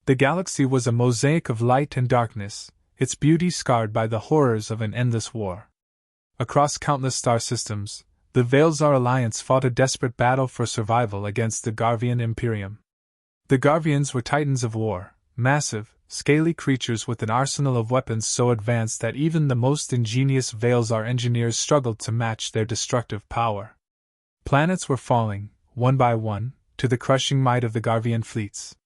The galaxy was a mosaic of light and darkness, its beauty scarred by the horrors of an endless war. Across countless star systems, the Veilzar Alliance fought a desperate battle for survival against the Garvian Imperium. The Garvians were titans of war, massive, scaly creatures with an arsenal of weapons so advanced that even the most ingenious Veilzar engineers struggled to match their destructive power. Planets were falling, one by one, to the crushing might of the Garvian fleets.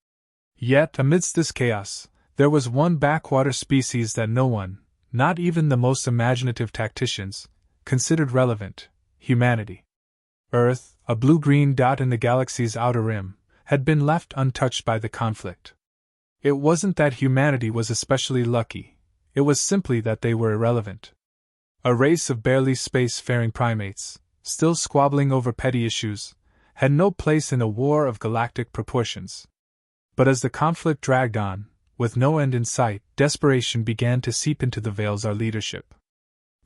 Yet, amidst this chaos, there was one backwater species that no one, not even the most imaginative tacticians, considered relevant: humanity. Earth, a blue-green dot in the galaxy's outer rim, had been left untouched by the conflict. It wasn't that humanity was especially lucky, it was simply that they were irrelevant. A race of barely space-faring primates, still squabbling over petty issues, had no place in a war of galactic proportions. But as the conflict dragged on, with no end in sight, desperation began to seep into the Veilzar leadership.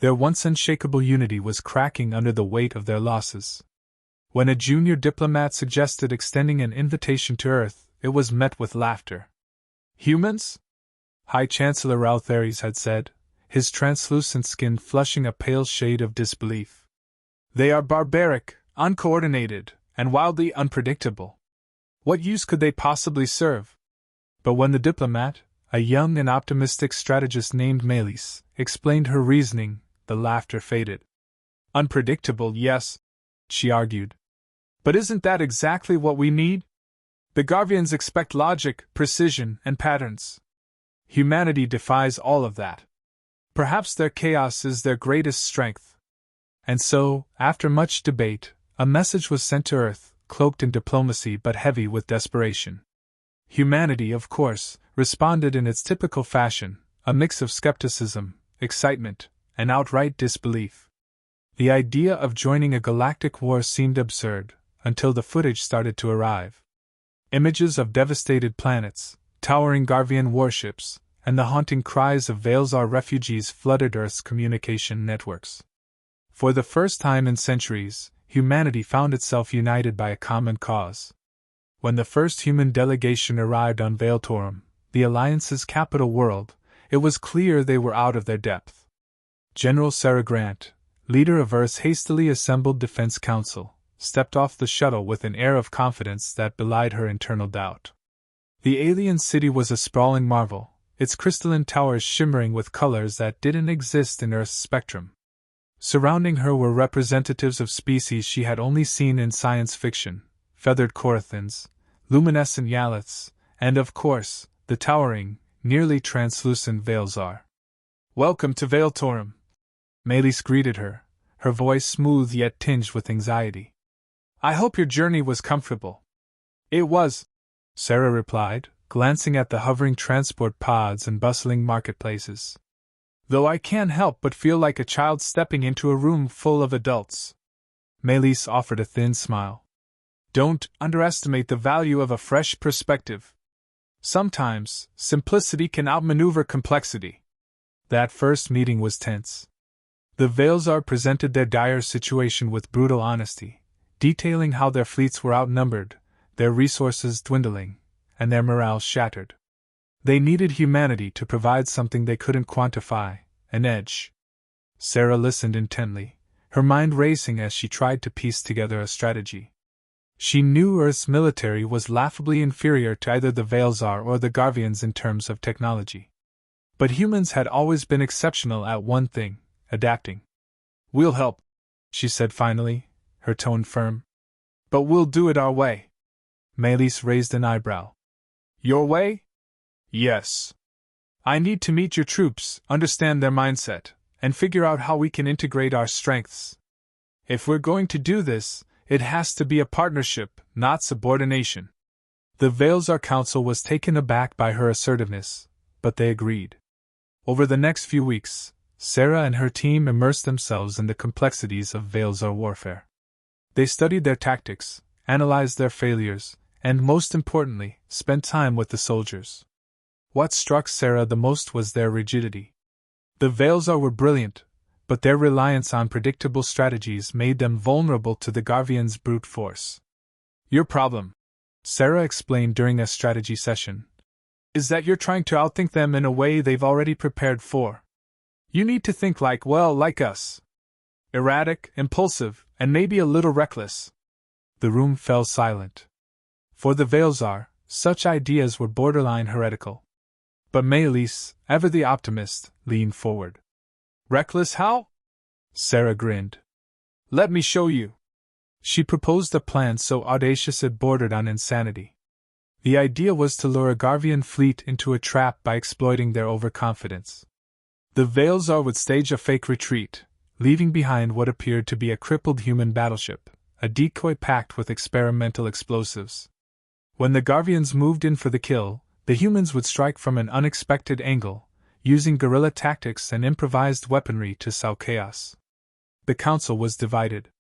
Their once unshakable unity was cracking under the weight of their losses. When a junior diplomat suggested extending an invitation to Earth, it was met with laughter. "Humans?" High Chancellor Rauthares had said, his translucent skin flushing a pale shade of disbelief. "They are barbaric, uncoordinated, and wildly unpredictable. What use could they possibly serve?" But when the diplomat, a young and optimistic strategist named Melis, explained her reasoning, the laughter faded. "Unpredictable, yes," she argued. "But isn't that exactly what we need? The Garvians expect logic, precision, and patterns. Humanity defies all of that. Perhaps their chaos is their greatest strength." And so, after much debate, a message was sent to Earth, cloaked in diplomacy but heavy with desperation. Humanity, of course, responded in its typical fashion, a mix of skepticism, excitement, and outright disbelief. The idea of joining a galactic war seemed absurd, until the footage started to arrive. Images of devastated planets, towering Garvian warships, and the haunting cries of Veilzar refugees flooded Earth's communication networks. For the first time in centuries, humanity found itself united by a common cause. When the first human delegation arrived on Veiltorum, the Alliance's capital world, it was clear they were out of their depth. General Sarah Grant, leader of Earth's hastily assembled Defense Council, stepped off the shuttle with an air of confidence that belied her internal doubt. The alien city was a sprawling marvel, its crystalline towers shimmering with colors that didn't exist in Earth's spectrum. Surrounding her were representatives of species she had only seen in science fiction: feathered Corathans, luminescent Yaliths, and of course, the towering, nearly translucent Veilzar. "Welcome to Veiltorum," Melis greeted her, her voice smooth yet tinged with anxiety. "I hope your journey was comfortable." "It was," Sarah replied, glancing at the hovering transport pods and bustling marketplaces. "Though I can't help but feel like a child stepping into a room full of adults." Melis offered a thin smile. "Don't underestimate the value of a fresh perspective. Sometimes, simplicity can outmaneuver complexity." That first meeting was tense. The Veilzar presented their dire situation with brutal honesty, detailing how their fleets were outnumbered, their resources dwindling, and their morale shattered. They needed humanity to provide something they couldn't quantify: an edge. Sarah listened intently, her mind racing as she tried to piece together a strategy. She knew Earth's military was laughably inferior to either the Veilzar or the Garvians in terms of technology. But humans had always been exceptional at one thing: adapting. "We'll help," she said finally, her tone firm. "But we'll do it our way." Melis raised an eyebrow. "Your way?" "Yes. I need to meet your troops, understand their mindset, and figure out how we can integrate our strengths. If we're going to do this, it has to be a partnership, not subordination." The Veilzar Council was taken aback by her assertiveness, but they agreed. Over the next few weeks, Sarah and her team immersed themselves in the complexities of Veilzar warfare. They studied their tactics, analyzed their failures, and most importantly, spent time with the soldiers. What struck Sarah the most was their rigidity. The Veilzar were brilliant, but their reliance on predictable strategies made them vulnerable to the Garvians' brute force. "Your problem," Sarah explained during a strategy session, is that you're trying to outthink them in a way they've already prepared for. You need to think like us. Erratic, impulsive, and maybe a little reckless. The room fell silent. For the Veilzar, such ideas were borderline heretical. But Maelys, ever the optimist, leaned forward. Reckless how? Sarah grinned. Let me show you. She proposed a plan so audacious it bordered on insanity. The idea was to lure a Garvian fleet into a trap by exploiting their overconfidence. The Veilzar would stage a fake retreat, leaving behind what appeared to be a crippled human battleship, a decoy packed with experimental explosives. When the Garvians moved in for the kill, the humans would strike from an unexpected angle, using guerrilla tactics and improvised weaponry to sow chaos. The council was divided.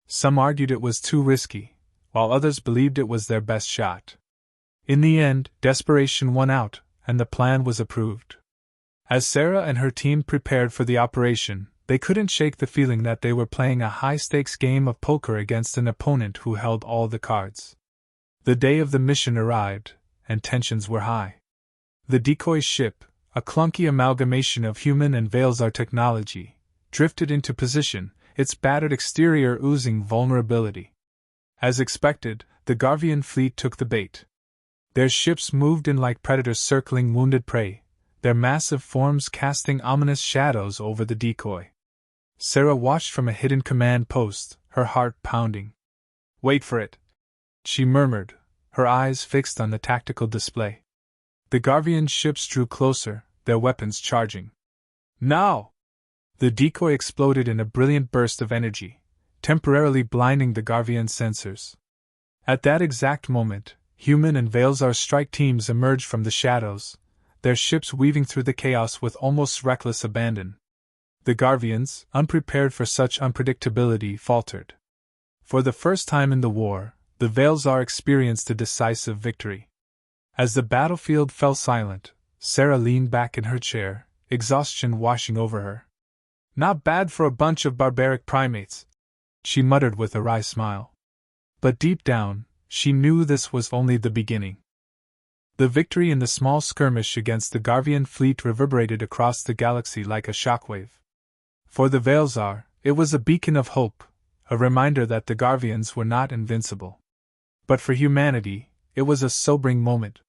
Some argued it was too risky, while others believed it was their best shot. In the end, desperation won out, and the plan was approved. As Sarah and her team prepared for the operation, they couldn't shake the feeling that they were playing a high-stakes game of poker against an opponent who held all the cards. The day of the mission arrived, and tensions were high. The decoy ship, a clunky amalgamation of human and Veilzar technology, drifted into position, its battered exterior oozing vulnerability. As expected, the Garvian fleet took the bait. Their ships moved in like predators circling wounded prey, their massive forms casting ominous shadows over the decoy. Sarah watched from a hidden command post, her heart pounding. Wait for it, she murmured, her eyes fixed on the tactical display. The Garvian ships drew closer, their weapons charging. Now! The decoy exploded in a brilliant burst of energy, temporarily blinding the Garvian sensors. At that exact moment, human and Veilzar strike teams emerged from the shadows, their ships weaving through the chaos with almost reckless abandon. The Garvians, unprepared for such unpredictability, faltered. For the first time in the war, the Veilzar experienced a decisive victory. As the battlefield fell silent, Sarah leaned back in her chair, exhaustion washing over her. Not bad for a bunch of barbaric primates, she muttered with a wry smile. But deep down, she knew this was only the beginning. The victory in the small skirmish against the Garvian fleet reverberated across the galaxy like a shockwave. For the Veilzar, it was a beacon of hope, a reminder that the Garvians were not invincible. But for humanity, it was a sobering moment.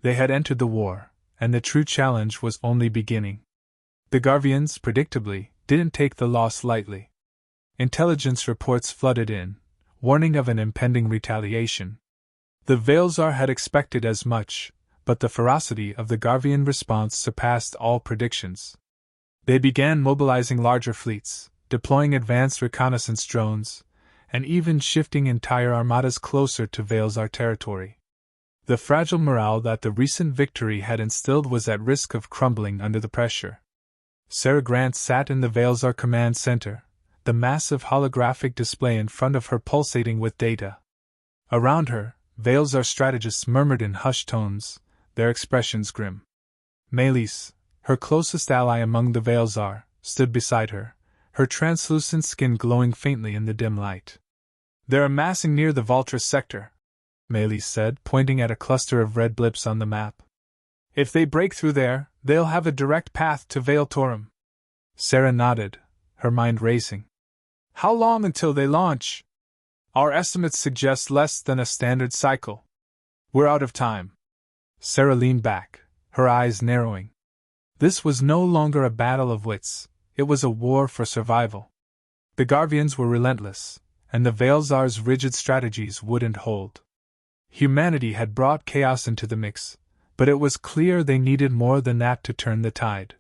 They had entered the war, and the true challenge was only beginning. The Garvians, predictably, didn't take the loss lightly. Intelligence reports flooded in, warning of an impending retaliation. The Veilzar had expected as much, but the ferocity of the Garvian response surpassed all predictions. They began mobilizing larger fleets, deploying advanced reconnaissance drones, and even shifting entire armadas closer to Veilzar territory. The fragile morale that the recent victory had instilled was at risk of crumbling under the pressure. Sarah Grant sat in the Veilzar command center, the massive holographic display in front of her pulsating with data. Around her, Veilzar strategists murmured in hushed tones, their expressions grim. Maelys, her closest ally among the Veilzar, stood beside her, her translucent skin glowing faintly in the dim light. They're amassing near the Valtris sector, Maelys said, pointing at a cluster of red blips on the map. If they break through there, they'll have a direct path to Veil Torum. Sarah nodded, her mind racing. How long until they launch? Our estimates suggest less than a standard cycle. We're out of time. Sarah leaned back, her eyes narrowing. This was no longer a battle of wits, it was a war for survival. The Garvians were relentless, and the Veilzar's rigid strategies wouldn't hold. Humanity had brought chaos into the mix, but it was clear they needed more than that to turn the tide.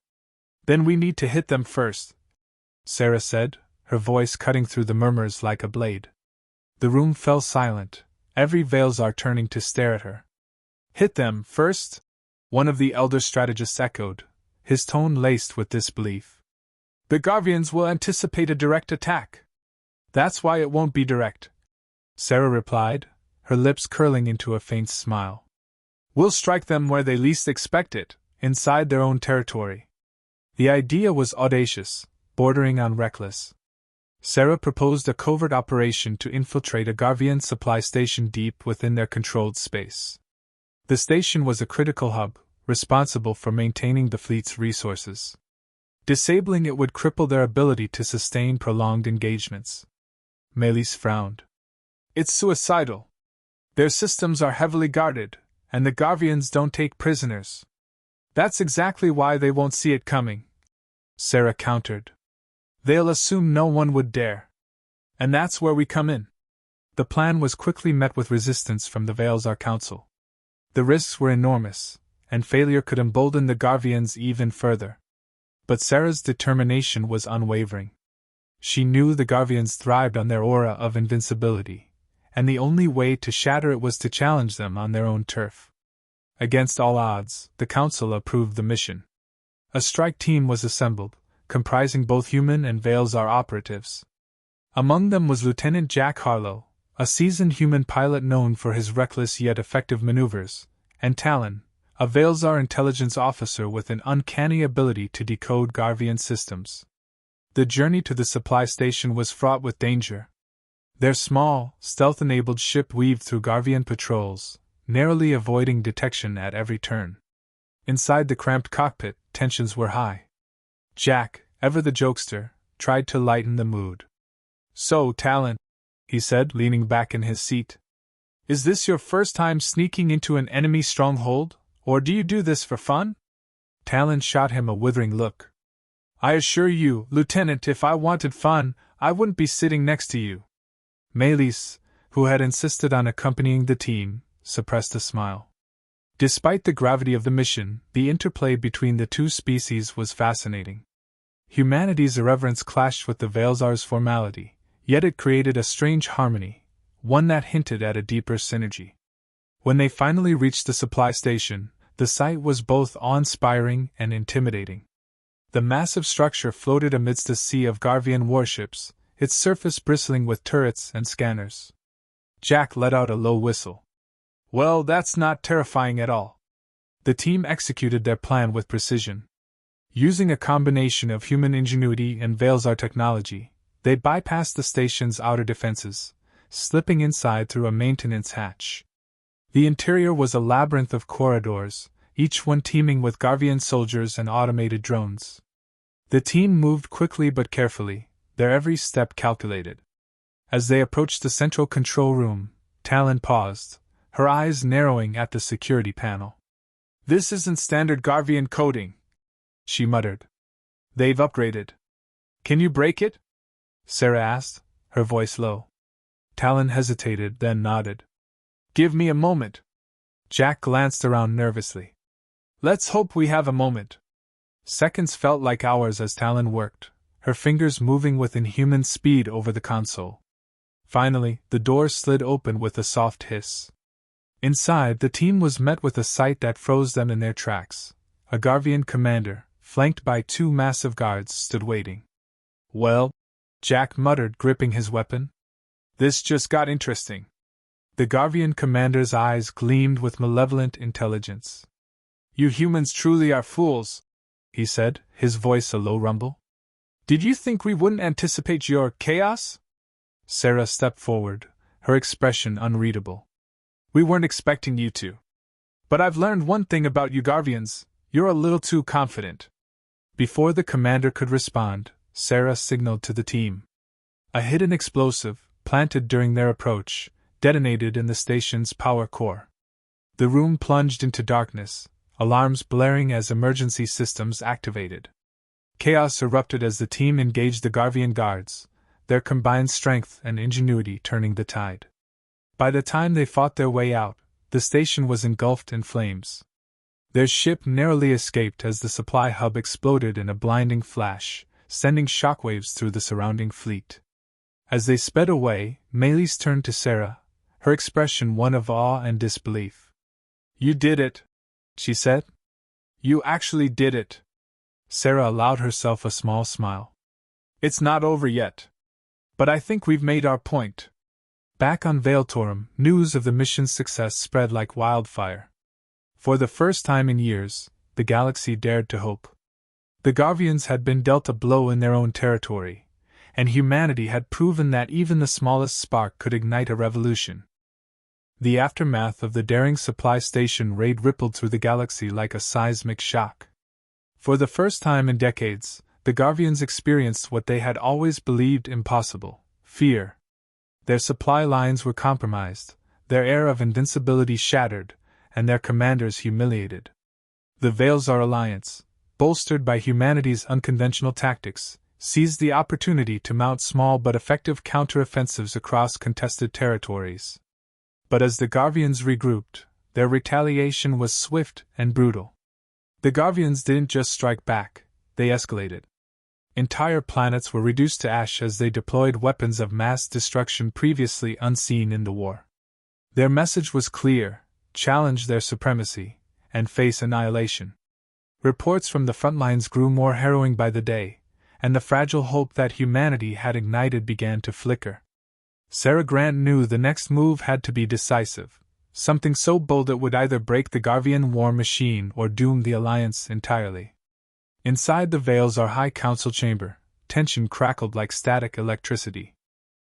Then we need to hit them first, Sarah said, her voice cutting through the murmurs like a blade. The room fell silent, every Veilzar turning to stare at her. Hit them first? One of the elder strategists echoed, his tone laced with disbelief. The Garvians will anticipate a direct attack. That's why it won't be direct, Sarah replied, her lips curling into a faint smile. We'll strike them where they least expect it, inside their own territory. The idea was audacious, bordering on reckless. Sarah proposed a covert operation to infiltrate a Garvian supply station deep within their controlled space. The station was a critical hub, responsible for maintaining the fleet's resources. Disabling it would cripple their ability to sustain prolonged engagements. Melis frowned. It's suicidal. Their systems are heavily guarded, and the Garvians don't take prisoners. That's exactly why they won't see it coming, Sarah countered. They'll assume no one would dare. And that's where we come in. The plan was quickly met with resistance from the Veilzar Council. The risks were enormous, and failure could embolden the Garvians even further. But Sarah's determination was unwavering. She knew the Garvians thrived on their aura of invincibility, and the only way to shatter it was to challenge them on their own turf. Against all odds, the Council approved the mission. A strike team was assembled, comprising both human and Veilzar operatives. Among them was Lieutenant Jack Harlow, a seasoned human pilot known for his reckless yet effective maneuvers, and Talon, a Veilzar intelligence officer with an uncanny ability to decode Garvian systems. The journey to the supply station was fraught with danger. Their small, stealth-enabled ship weaved through Garvian patrols, narrowly avoiding detection at every turn. Inside the cramped cockpit, tensions were high. Jack, ever the jokester, tried to lighten the mood. "So, Talon," he said, leaning back in his seat, "is this your first time sneaking into an enemy stronghold, or do you do this for fun?" Talon shot him a withering look. "I assure you, Lieutenant, if I wanted fun, I wouldn't be sitting next to you." Melis, who had insisted on accompanying the team, suppressed a smile. Despite the gravity of the mission, the interplay between the two species was fascinating. Humanity's irreverence clashed with the Veilzar's formality, yet it created a strange harmony, one that hinted at a deeper synergy. When they finally reached the supply station, the sight was both awe-inspiring and intimidating. The massive structure floated amidst a sea of Garvian warships, its surface bristling with turrets and scanners. Jack let out a low whistle. "Well, that's not terrifying at all." The team executed their plan with precision. Using a combination of human ingenuity and Veilzar technology, they bypassed the station's outer defenses, slipping inside through a maintenance hatch. The interior was a labyrinth of corridors, each one teeming with Garvian soldiers and automated drones. The team moved quickly but carefully, their every step calculated. As they approached the central control room, Talon paused, her eyes narrowing at the security panel. "This isn't standard Garvian coding," she muttered. "They've upgraded." "Can you break it?" Sarah asked, her voice low. Talon hesitated, then nodded. "Give me a moment." Jack glanced around nervously. "Let's hope we have a moment." Seconds felt like hours as Talon worked, her fingers moving with inhuman speed over the console. Finally, the door slid open with a soft hiss. Inside, the team was met with a sight that froze them in their tracks. A Garvian commander, flanked by two massive guards, stood waiting. "Well," Jack muttered, gripping his weapon, "this just got interesting." The Garvian commander's eyes gleamed with malevolent intelligence. "You humans truly are fools," he said, his voice a low rumble. "Did you think we wouldn't anticipate your chaos?" Sarah stepped forward, her expression unreadable. "We weren't expecting you to. But I've learned one thing about you Garvians, you're a little too confident." Before the commander could respond, Sarah signaled to the team. A hidden explosive, planted during their approach, detonated in the station's power core. The room plunged into darkness, alarms blaring as emergency systems activated. Chaos erupted as the team engaged the Garvian guards, their combined strength and ingenuity turning the tide. By the time they fought their way out, the station was engulfed in flames. Their ship narrowly escaped as the supply hub exploded in a blinding flash, sending shockwaves through the surrounding fleet. As they sped away, Melis turned to Sarah, her expression one of awe and disbelief. "You did it," she said. "You actually did it." Sarah allowed herself a small smile. "It's not over yet. But I think we've made our point." Back on Veiltorum, news of the mission's success spread like wildfire. For the first time in years, the galaxy dared to hope. The Garvians had been dealt a blow in their own territory, and humanity had proven that even the smallest spark could ignite a revolution. The aftermath of the daring supply station raid rippled through the galaxy like a seismic shock. For the first time in decades, the Garvians experienced what they had always believed impossible: fear. Their supply lines were compromised, their air of invincibility shattered, and their commanders humiliated. The Veilzar Alliance, bolstered by humanity's unconventional tactics, seized the opportunity to mount small but effective counteroffensives across contested territories. But as the Garvians regrouped, their retaliation was swift and brutal. The Garvians didn't just strike back, they escalated. Entire planets were reduced to ash as they deployed weapons of mass destruction previously unseen in the war. Their message was clear: challenge their supremacy, and face annihilation. Reports from the front lines grew more harrowing by the day, and the fragile hope that humanity had ignited began to flicker. Sarah Grant knew the next move had to be decisive, something so bold it would either break the Garvian war machine or doom the Alliance entirely. Inside the Veilzar High Council chamber, tension crackled like static electricity.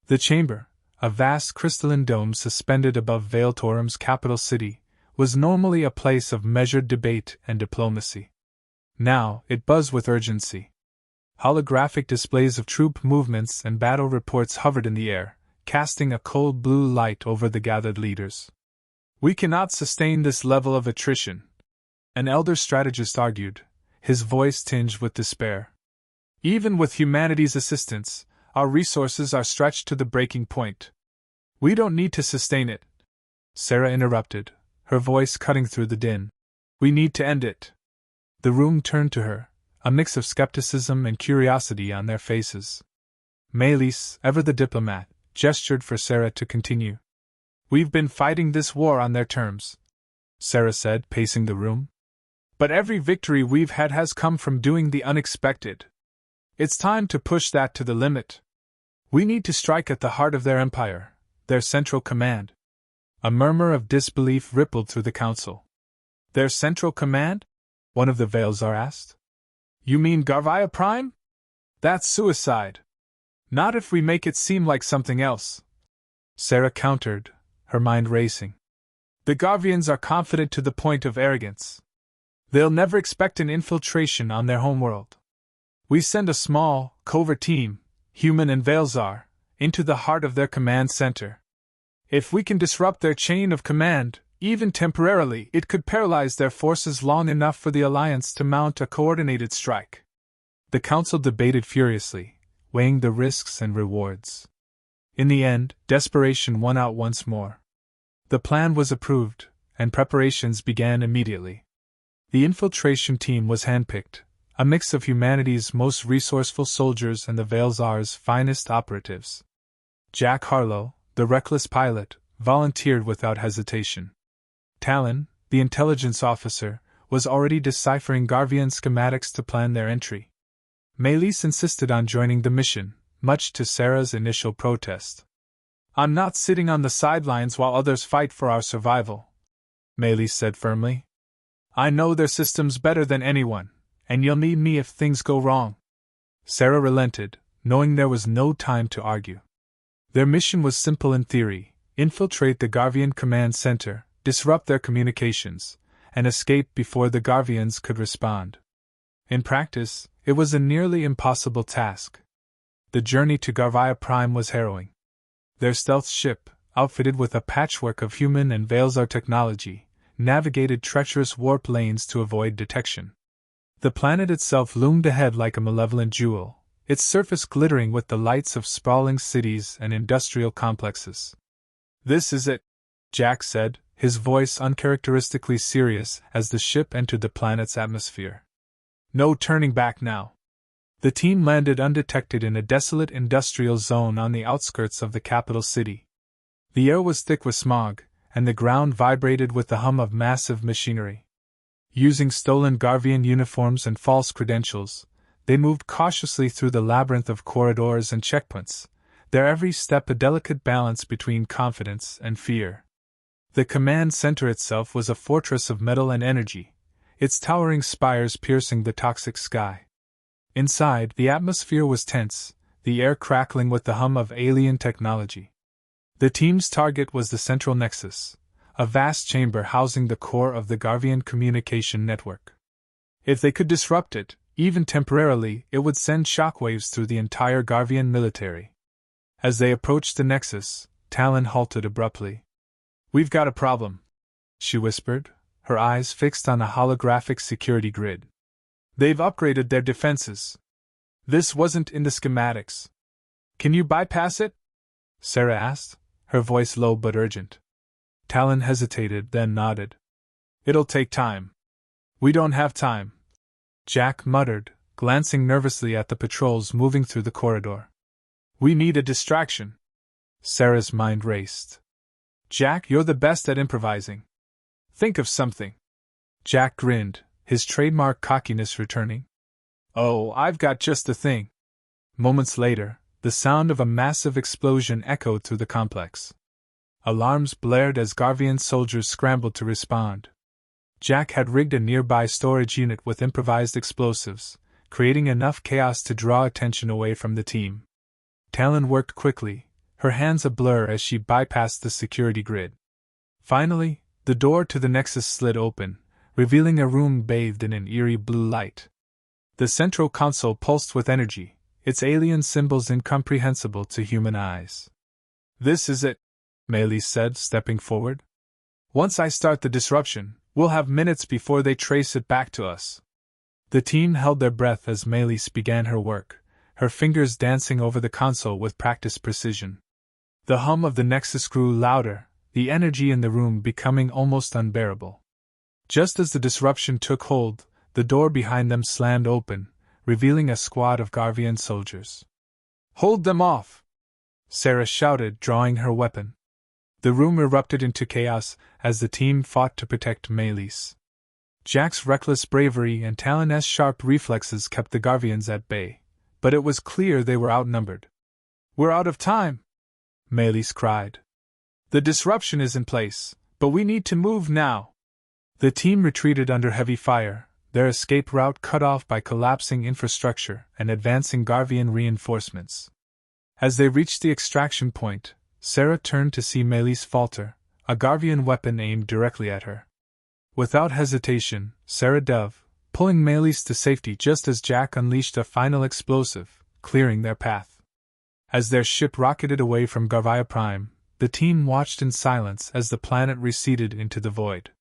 The chamber, a vast crystalline dome suspended above Veiltorum's capital city, was normally a place of measured debate and diplomacy. Now, it buzzed with urgency. Holographic displays of troop movements and battle reports hovered in the air, casting a cold blue light over the gathered leaders. "We cannot sustain this level of attrition," an elder strategist argued, his voice tinged with despair. "Even with humanity's assistance, our resources are stretched to the breaking point." "We don't need to sustain it," Sarah interrupted, her voice cutting through the din. "We need to end it." The room turned to her, a mix of skepticism and curiosity on their faces. Melis, ever the diplomat, gestured for Sarah to continue. "We've been fighting this war on their terms," Sarah said, pacing the room. "But every victory we've had has come from doing the unexpected. It's time to push that to the limit. We need to strike at the heart of their empire, their central command." A murmur of disbelief rippled through the council. "Their central command?" one of the Veilzar asked. "You mean Garvia Prime? That's suicide. Not if we make it seem like something else," Sarah countered, her mind racing. "The Garvians are confident to the point of arrogance. They'll never expect an infiltration on their homeworld. We send a small, covert team, human and Veilzar, into the heart of their command center. If we can disrupt their chain of command, even temporarily, it could paralyze their forces long enough for the Alliance to mount a coordinated strike." The council debated furiously, weighing the risks and rewards. In the end, desperation won out once more. The plan was approved, and preparations began immediately. The infiltration team was handpicked, a mix of humanity's most resourceful soldiers and the Veilzar's finest operatives. Jack Harlow, the reckless pilot, volunteered without hesitation. Talon, the intelligence officer, was already deciphering Garvian schematics to plan their entry. Melis insisted on joining the mission, much to Sarah's initial protest. "I'm not sitting on the sidelines while others fight for our survival," Melis said firmly. "I know their systems better than anyone, and you'll need me if things go wrong." Sarah relented, knowing there was no time to argue. Their mission was simple in theory: infiltrate the Garvian command center, disrupt their communications, and escape before the Garvians could respond. In practice, it was a nearly impossible task. The journey to Garvia Prime was harrowing. Their stealth ship, outfitted with a patchwork of human and Veilzar technology, navigated treacherous warp lanes to avoid detection. The planet itself loomed ahead like a malevolent jewel, its surface glittering with the lights of sprawling cities and industrial complexes. "This is it," Jack said, his voice uncharacteristically serious as the ship entered the planet's atmosphere. "No turning back now." The team landed undetected in a desolate industrial zone on the outskirts of the capital city. The air was thick with smog, and the ground vibrated with the hum of massive machinery. Using stolen Garvian uniforms and false credentials, they moved cautiously through the labyrinth of corridors and checkpoints, their every step a delicate balance between confidence and fear. The command center itself was a fortress of metal and energy, its towering spires piercing the toxic sky. Inside, the atmosphere was tense, the air crackling with the hum of alien technology. The team's target was the central nexus, a vast chamber housing the core of the Garvian communication network. If they could disrupt it, even temporarily, it would send shockwaves through the entire Garvian military. As they approached the nexus, Talon halted abruptly. "We've got a problem," she whispered, her eyes fixed on a holographic security grid. "They've upgraded their defenses. This wasn't in the schematics. Can you bypass it?" Sarah asked, her voice low but urgent. Talon hesitated, then nodded. "It'll take time." "We don't have time," Jack muttered, glancing nervously at the patrols moving through the corridor. "We need a distraction." Sarah's mind raced. "Jack, you're the best at improvising. Think of something." Jack grinned, his trademark cockiness returning. "Oh, I've got just the thing." Moments later, the sound of a massive explosion echoed through the complex. Alarms blared as Garvian soldiers scrambled to respond. Jack had rigged a nearby storage unit with improvised explosives, creating enough chaos to draw attention away from the team. Talon worked quickly, her hands a blur as she bypassed the security grid. Finally, the door to the Nexus slid open, revealing a room bathed in an eerie blue light. The central console pulsed with energy, its alien symbols incomprehensible to human eyes. "This is it," Melis said, stepping forward. "Once I start the disruption, we'll have minutes before they trace it back to us." The team held their breath as Melis began her work, her fingers dancing over the console with practiced precision. The hum of the Nexus grew louder, the energy in the room becoming almost unbearable. Just as the disruption took hold, the door behind them slammed open, revealing a squad of Garvian soldiers. "Hold them off!" Sarah shouted, drawing her weapon. The room erupted into chaos as the team fought to protect Melis. Jack's reckless bravery and Talon's sharp reflexes kept the Garvians at bay, but it was clear they were outnumbered. "We're out of time!" Melis cried. "The disruption is in place, but we need to move now." The team retreated under heavy fire, their escape route cut off by collapsing infrastructure and advancing Garvian reinforcements. As they reached the extraction point, Sarah turned to see Melis falter, a Garvian weapon aimed directly at her. Without hesitation, Sarah dove, pulling Melis to safety just as Jack unleashed a final explosive, clearing their path. As their ship rocketed away from Garvia Prime, the team watched in silence as the planet receded into the void.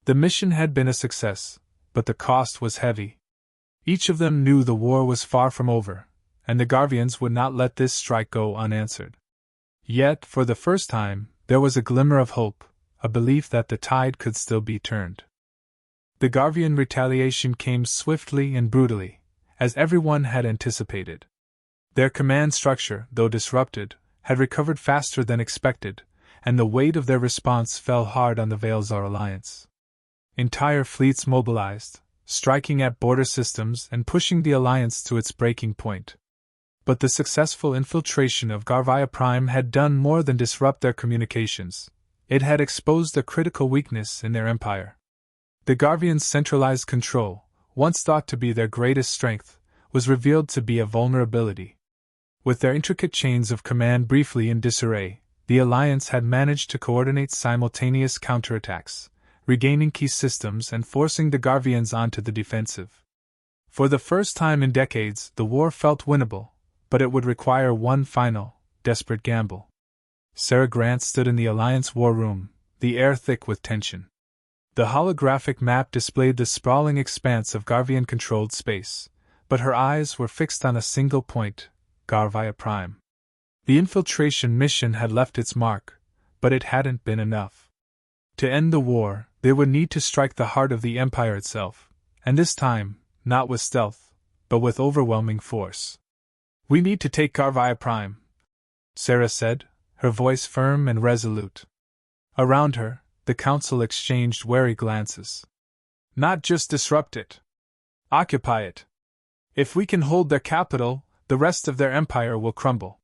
The mission had been a success, but the cost was heavy. Each of them knew the war was far from over, and the Garvians would not let this strike go unanswered. Yet, for the first time, there was a glimmer of hope, a belief that the tide could still be turned. The Garvian retaliation came swiftly and brutally, as everyone had anticipated. Their command structure, though disrupted, had recovered faster than expected, and the weight of their response fell hard on the Veilzar Alliance. Entire fleets mobilized, striking at border systems and pushing the Alliance to its breaking point. But the successful infiltration of Garvia Prime had done more than disrupt their communications. It had exposed a critical weakness in their empire. The Garvians' centralized control, once thought to be their greatest strength, was revealed to be a vulnerability. With their intricate chains of command briefly in disarray, the Alliance had managed to coordinate simultaneous counterattacks, regaining key systems and forcing the Garvians onto the defensive. For the first time in decades, the war felt winnable, but it would require one final, desperate gamble. Sarah Grant stood in the Alliance war room, the air thick with tension. The holographic map displayed the sprawling expanse of Garvian-controlled space, but her eyes were fixed on a single point, Garvia Prime. The infiltration mission had left its mark, but it hadn't been enough. To end the war, they would need to strike the heart of the Empire itself, and this time, not with stealth, but with overwhelming force. "We need to take Garvia Prime," Sarah said, her voice firm and resolute. Around her, the Council exchanged wary glances. "Not just disrupt it. Occupy it. If we can hold their capital, the rest of their empire will crumble."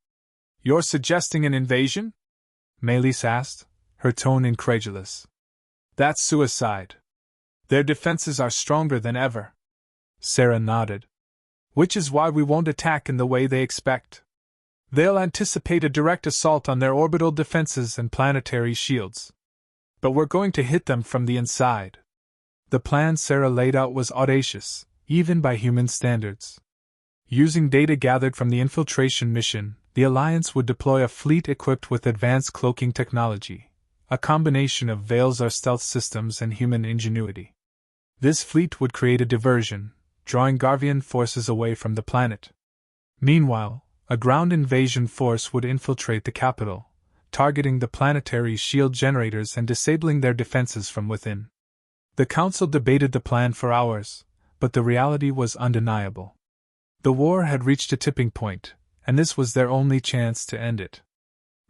"You're suggesting an invasion?" Melis asked, her tone incredulous. "That's suicide. Their defenses are stronger than ever." Sarah nodded. "Which is why we won't attack in the way they expect." They'll anticipate a direct assault on their orbital defenses and planetary shields. But we're going to hit them from the inside. The plan Sarah laid out was audacious, even by human standards. Using data gathered from the infiltration mission, the Alliance would deploy a fleet equipped with advanced cloaking technology, a combination of Veil's stealth systems and human ingenuity. This fleet would create a diversion, drawing Garvian forces away from the planet. Meanwhile, a ground invasion force would infiltrate the capital, targeting the planetary shield generators and disabling their defenses from within. The Council debated the plan for hours, but the reality was undeniable. The war had reached a tipping point, and this was their only chance to end it.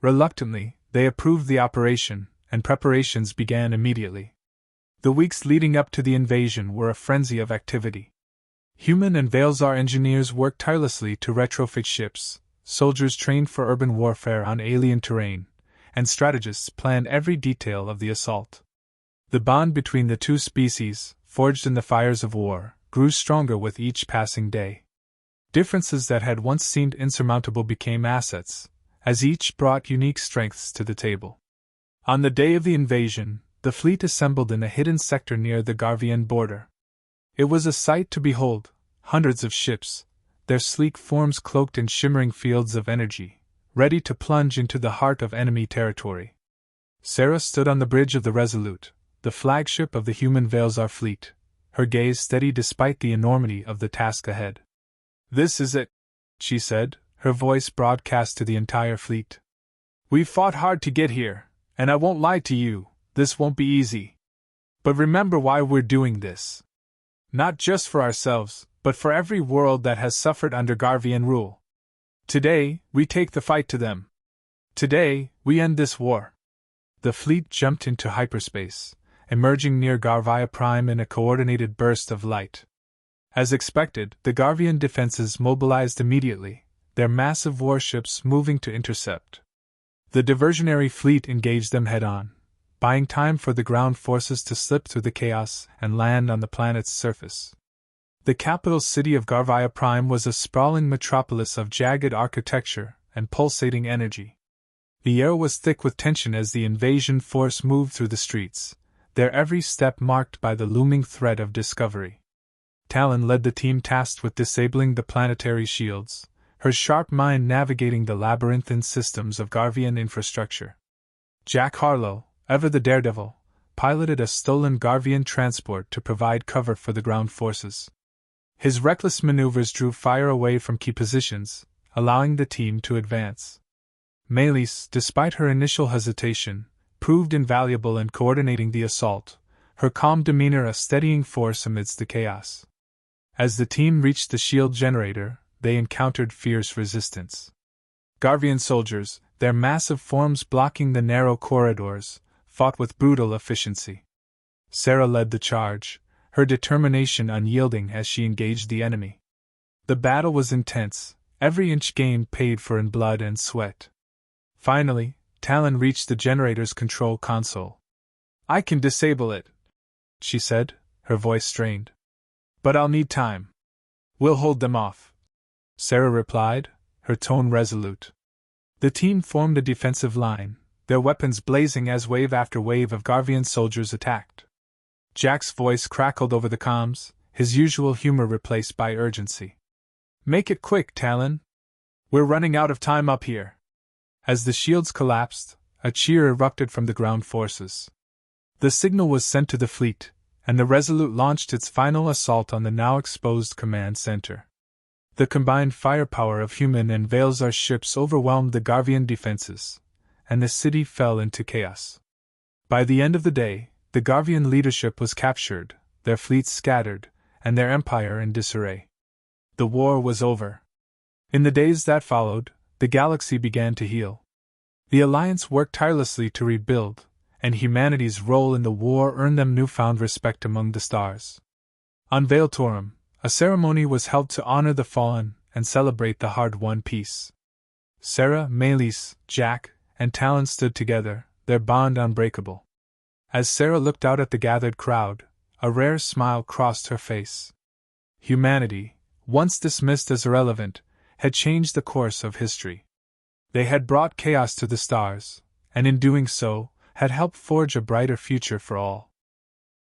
Reluctantly, they approved the operation, and preparations began immediately. The weeks leading up to the invasion were a frenzy of activity. Human and Veilzar engineers worked tirelessly to retrofit ships, soldiers trained for urban warfare on alien terrain, and strategists planned every detail of the assault. The bond between the two species, forged in the fires of war, grew stronger with each passing day. Differences that had once seemed insurmountable became assets, as each brought unique strengths to the table. On the day of the invasion, the fleet assembled in a hidden sector near the Garvian border. It was a sight to behold, hundreds of ships, their sleek forms cloaked in shimmering fields of energy, ready to plunge into the heart of enemy territory. Sarah stood on the bridge of the Resolute, the flagship of the human Veilzar fleet, her gaze steady despite the enormity of the task ahead. "This is it," she said, her voice broadcast to the entire fleet. "We've fought hard to get here, and I won't lie to you, this won't be easy. But remember why we're doing this. Not just for ourselves, but for every world that has suffered under Garvian rule. Today, we take the fight to them. Today, we end this war." The fleet jumped into hyperspace, emerging near Garvia Prime in a coordinated burst of light. As expected, the Garvian defenses mobilized immediately, their massive warships moving to intercept. The diversionary fleet engaged them head-on, buying time for the ground forces to slip through the chaos and land on the planet's surface. The capital city of Garvia Prime was a sprawling metropolis of jagged architecture and pulsating energy. The air was thick with tension as the invasion force moved through the streets, their every step marked by the looming threat of discovery. Talon led the team tasked with disabling the planetary shields, her sharp mind navigating the labyrinthine systems of Garvian infrastructure. Jack Harlow, ever the daredevil, piloted a stolen Garvian transport to provide cover for the ground forces. His reckless maneuvers drew fire away from key positions, allowing the team to advance. Melis, despite her initial hesitation, proved invaluable in coordinating the assault, her calm demeanor a steadying force amidst the chaos. As the team reached the shield generator, they encountered fierce resistance. Garvian soldiers, their massive forms blocking the narrow corridors, fought with brutal efficiency. Sarah led the charge, her determination unyielding as she engaged the enemy. The battle was intense, every inch gained paid for in blood and sweat. Finally, Talon reached the generator's control console. "I can disable it," she said, her voice strained. "But I'll need time." "We'll hold them off," Sarah replied, her tone resolute. The team formed a defensive line, their weapons blazing as wave after wave of Garvian soldiers attacked. Jack's voice crackled over the comms, his usual humor replaced by urgency. "Make it quick, Talon. We're running out of time up here." As the shields collapsed, a cheer erupted from the ground forces. The signal was sent to the fleet, and the Resolute launched its final assault on the now exposed command center. The combined firepower of human and Veilzar ships overwhelmed the Garvian defenses, and the city fell into chaos. By the end of the day, the Garvian leadership was captured, their fleets scattered, and their empire in disarray. The war was over. In the days that followed, the galaxy began to heal. The Alliance worked tirelessly to rebuild, and humanity's role in the war earned them newfound respect among the stars. On Veiltorum, a ceremony was held to honor the fallen and celebrate the hard-won peace. Sarah, Melis, Jack, and Talon stood together, their bond unbreakable. As Sarah looked out at the gathered crowd, a rare smile crossed her face. Humanity, once dismissed as irrelevant, had changed the course of history. They had brought chaos to the stars, and in doing so, had helped forge a brighter future for all.